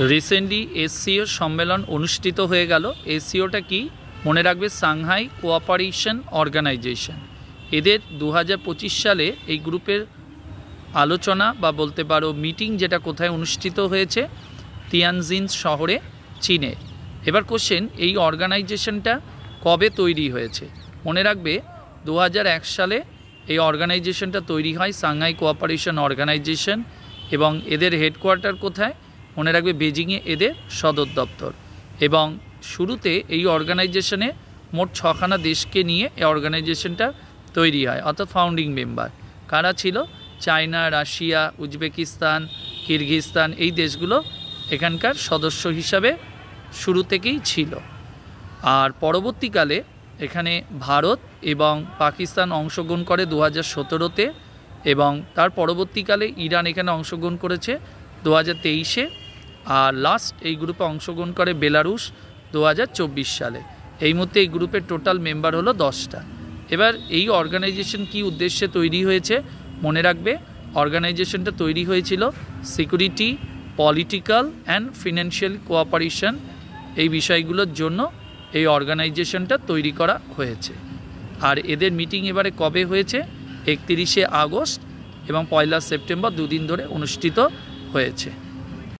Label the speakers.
Speaker 1: Recently SCO সম্মেলন অনুষ্ঠিত হয়ে গেল। এসসিওটা কি মনে রাখবে, সাংহাই কোঅপারেশন অর্গানাইজেশন। এদের 2025 সালে এই গ্রুপের আলোচনা বা বলতে পারো মিটিং, যেটা কোথায় অনুষ্ঠিত হয়েছে, তিয়ানজিন শহরে, চীনে। এবার কোশ্চেন, এই অর্গানাইজেশনটা কবে তৈরি হয়েছে? মনে রাখবে 2001 সালে এই অর্গানাইজেশনটা তৈরি হয়, সাংহাই কোঅপারেশন অর্গানাইজেশন। এবং এদের হেডকোয়ার্টার কোথায়? মনে রাখবে বেজিংয়ে এদের সদর দপ্তর। এবং শুরুতে এই অর্গানাইজেশনে মোট 6খানা দেশকে নিয়ে এই অর্গানাইজেশনটা তৈরি হয়, অর্থাৎ ফাউন্ডিং মেম্বার কারা ছিল? চায়না, রাশিয়া, উজবেকিস্তান, কিরগিজস্তান, এই দেশগুলো এখানকার সদস্য হিসাবে শুরু থেকেই ছিল। আর পরবর্তীকালে এখানে ভারত এবং পাকিস্তান অংশগ্রহণ করে 2017-তে, এবং তার পরবর্তীকালে ইরান এখানে অংশগ্রহণ করেছে 2023-এ। আর লাস্ট এই গ্রুপে অংশগ্রহণ করে বেলারুশ 2024 সালে। এই মুহূর্তে এই গ্রুপের টোটাল মেম্বার হলো 10টা। এবার এই অর্গানাইজেশন কি উদ্দেশ্যে তৈরি হয়েছে? মনে রাখবে অর্গানাইজেশনটা তৈরি হয়েছিল security, political and financial cooperation, এই বিষয়গুলোর জন্য এই অর্গানাইজেশনটা তৈরি করা হয়েছে। আর এদের মিটিং এবারে কবে হয়েছে? 31শে আগস্ট এবং 1লা সেপ্টেম্বর, দুদিন ধরে অনুষ্ঠিত হয়েছে।